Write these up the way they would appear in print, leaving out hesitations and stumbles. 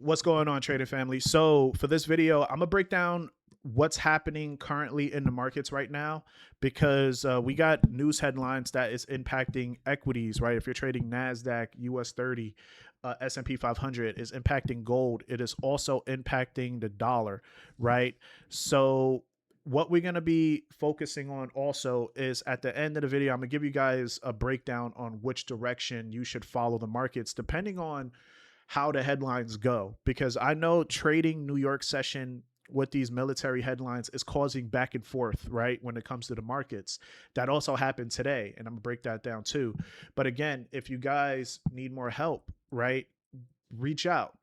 What's going on, trading family? So for this video, I'm gonna break down what's happening currently in the markets right now because we got news headlines that is impacting equities, right? If you're trading Nasdaq, US 30, S&P 500 is impacting gold. It is also impacting the dollar, right? So what we're going to be focusing on also is at the end of the video, I'm going to give you guys a breakdown on which direction you should follow the markets depending on how the headlines go, because I know trading New York session with these military headlines is causing back and forth, right? When it comes to the markets, that also happened today, and I'm gonna break that down too. But again, if you guys need more help, right, reach out.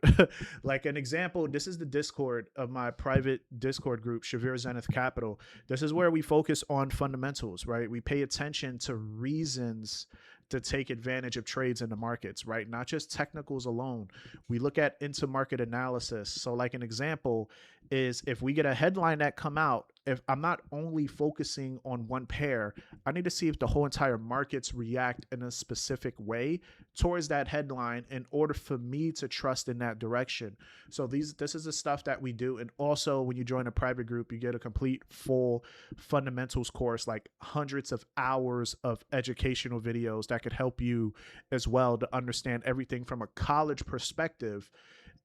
Like an example, this is the Discord of my private Discord group, Shavir Zenith Capital. This is where we focus on fundamentals, right? We pay attention to reasons to take advantage of trades in the markets, right? Not just technicals alone. We look at into market analysis. So like an example is if we get a headline that come out, if I'm not only focusing on one pair, I need to see if the whole entire markets react in a specific way towards that headline in order for me to trust in that direction. So this is the stuff that we do. And also when you join a private group, you get a complete full fundamentals course, like hundreds of hours of educational videos that could help you as well to understand everything from a college perspective.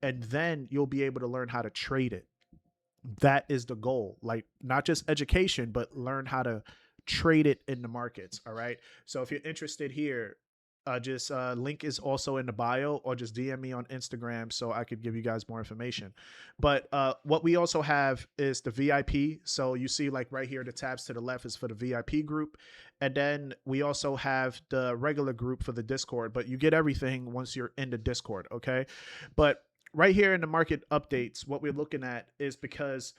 And then you'll be able to learn how to trade it. That is the goal, like not just education, but learn how to trade it in the markets. All right. So if you're interested here, just link is also in the bio, or just DM me on Instagram so I could give you guys more information. But what we also have is the VIP. So you see like right here, the tabs to the left is for the VIP group. And then we also have the regular group for the Discord, but you get everything once you're in the Discord. Okay. But right here in the market updates, what we're looking at is because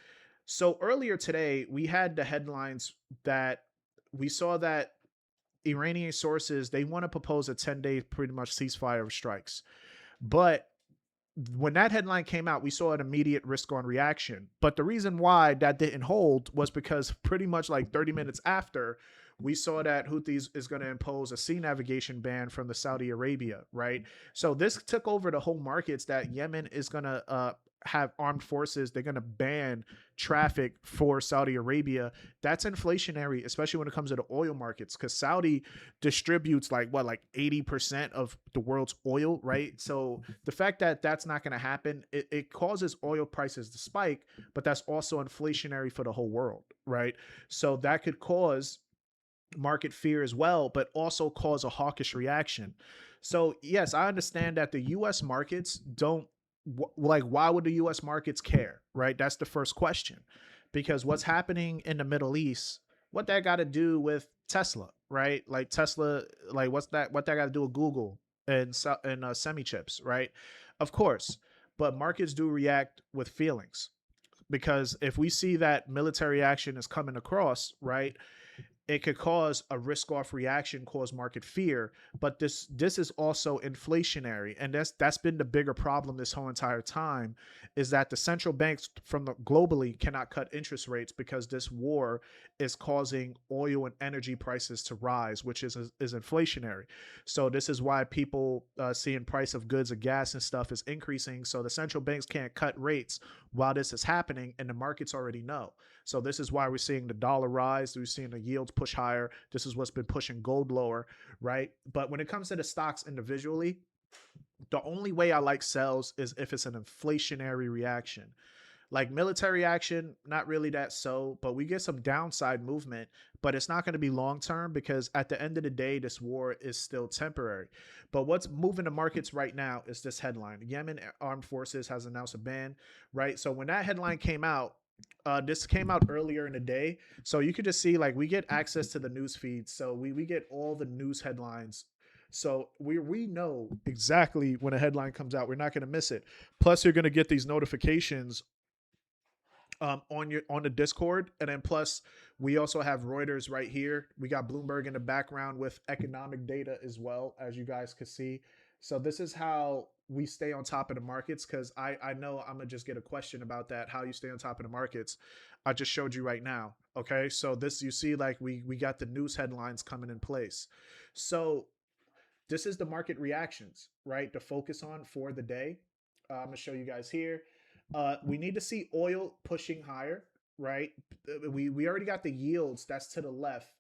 so earlier today, we had the headlines that we saw that Iranian sources, they want to propose a 10-day pretty much ceasefire of strikes. But when that headline came out, we saw an immediate risk on reaction. But the reason why that didn't hold was because pretty much like 30 minutes after, we saw that Houthis is going to impose a sea navigation ban from the Saudi Arabia, right? So this took over the whole markets that Yemen is going to have armed forces. They're going to ban traffic for Saudi Arabia. That's inflationary, especially when it comes to the oil markets, because Saudi distributes like 80% of the world's oil, right? So the fact that that's not going to happen, it causes oil prices to spike, but that's also inflationary for the whole world, right? So that could cause market fear as well, but also cause a hawkish reaction. So yes, I understand that the US markets don't like, why would the US markets care, right? That's the first question. Because what's happening in the Middle East, what that got to do with Tesla, right? Like Tesla, like what that got to do with Google and semi chips, right? Of course, but markets do react with feelings, because if we see that military action is coming across, right, it could cause a risk off reaction, cause market fear. But this is also inflationary, and that's been the bigger problem this whole entire time, is that the central banks from the globally cannot cut interest rates because this war is causing oil and energy prices to rise, which is inflationary. So this is why people seeing price of goods and gas and stuff is increasing. So the central banks can't cut rates while this is happening, and the markets already know. So this is why we're seeing the dollar rise. We're seeing the yields push higher. This is what's been pushing gold lower, right? But when it comes to the stocks individually, the only way I like sells is if it's an inflationary reaction. Like military action, not really that so, but we get some downside movement, but it's not going to be long term, because at the end of the day, this war is still temporary. But what's moving the markets right now is this headline: Yemen armed forces has announced a ban, right? So when that headline came out, this came out earlier in the day, so you could just see like we get access to the news feed, so we get all the news headlines. So we know exactly when a headline comes out, we're not going to miss it. Plus, you're going to get these notifications on the Discord, and then plus we also have Reuters right here. We got Bloomberg in the background with economic data as well, as you guys can see. So this is how we stay on top of the markets, because I know I'm gonna just get a question about that. How you stay on top of the markets? I just showed you right now. Okay, so this, you see like we got the news headlines coming in place. So this is the market reactions, right? To focus on for the day. I'm gonna show you guys here. We need to see oil pushing higher, right? We already got the yields that's to the left.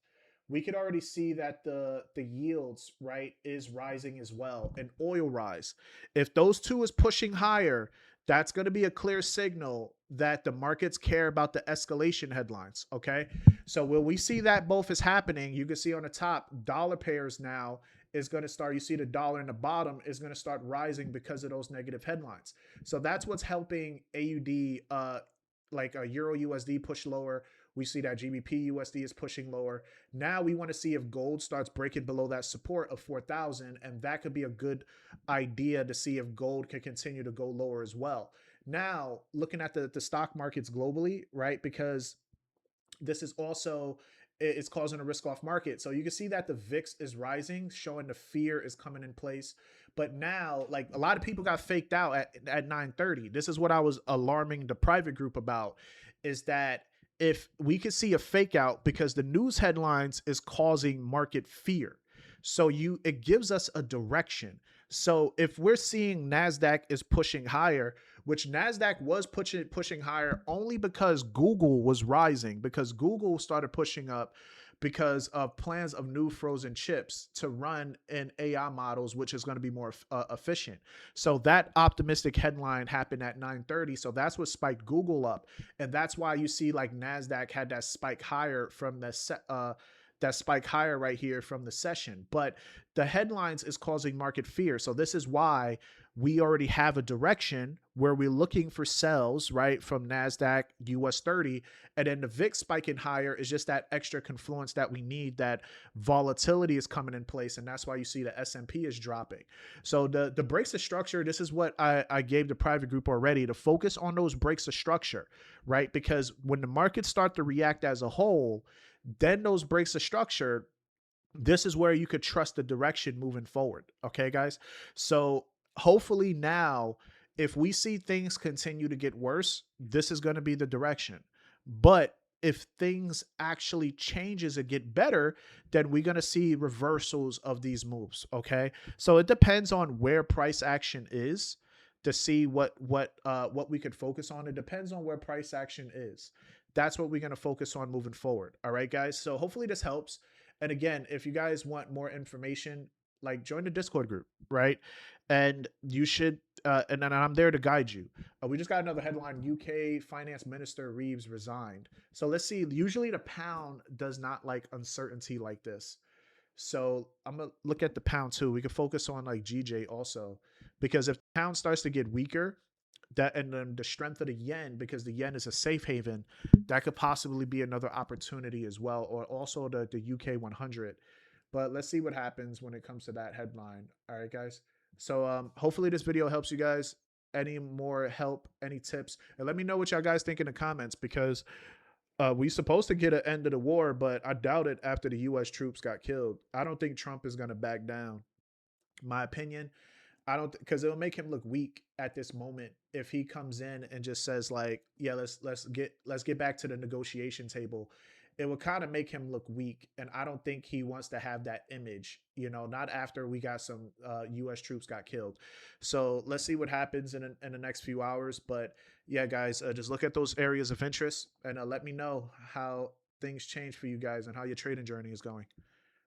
We could already see that the yields, right, is rising as well, and oil rise. If those two is pushing higher, that's going to be a clear signal that the markets care about the escalation headlines. Okay, so when we see that both is happening, you can see on the top dollar pairs now is going to start. You see the dollar in the bottom is going to start rising because of those negative headlines. So that's what's helping AUD, like a Euro USD push lower. We see that GBP USD is pushing lower. Now we want to see if gold starts breaking below that support of 4,000, and that could be a good idea to see if gold can continue to go lower as well. Now, looking at the stock markets globally, right? Because this is also, it's causing a risk off market. So you can see that the VIX is rising, showing the fear is coming in place. But now, like, a lot of people got faked out at 9:30. This is what I was alarming the private group about, is that if we could see a fake out because the news headlines is causing market fear. So it gives us a direction. So if we're seeing NASDAQ is pushing higher, which NASDAQ was pushing higher only because Google was rising, because Google started pushing up because of plans of new frozen chips to run in AI models, which is going to be more efficient. So that optimistic headline happened at 9:30. So that's what spiked Google up. And that's why you see like NASDAQ had that spike higher from that spike higher right here from the session. But the headlines is causing market fear. So this is why we already have a direction where we're looking for sells, right, from NASDAQ, US 30, and then the VIX spiking higher is just that extra confluence that we need, that volatility is coming in place, and that's why you see the S&P is dropping. So the breaks of structure, this is what I gave the private group already, to focus on those breaks of structure, right? Because when the markets start to react as a whole, then those breaks of structure, this is where you could trust the direction moving forward. Okay, guys? So hopefully now, if we see things continue to get worse, this is going to be the direction. But if things actually changes and get better, then we're going to see reversals of these moves. Okay, so it depends on where price action is to see what we could focus on. It depends on where price action is. That's what we're going to focus on moving forward. All right, guys. So hopefully this helps. And again, if you guys want more information, like, join the Discord group, right? And you should, and then I'm there to guide you. We just got another headline: UK Finance Minister Reeves resigned. So let's see. Usually the pound does not like uncertainty like this. So I'm gonna look at the pound too. We can focus on like GJ also, because if the pound starts to get weaker, that, and then the strength of the yen, because the yen is a safe haven, that could possibly be another opportunity as well, or also the UK 100. But let's see what happens when it comes to that headline. All right, guys. So hopefully this video helps you guys. Any more help, any tips, and let me know what y'all guys think in the comments, because we supposed to get an end of the war, but I doubt it after the U.S. troops got killed. I don't think Trump is going to back down. My opinion, I don't, because it'll make him look weak at this moment if he comes in and just says like, yeah, let's get back to the negotiation table. It will kind of make him look weak, and I don't think he wants to have that image. Not after we got some U.S. troops got killed. So let's see what happens in the next few hours. But yeah, guys, just look at those areas of interest and let me know how things change for you guys and how your trading journey is going.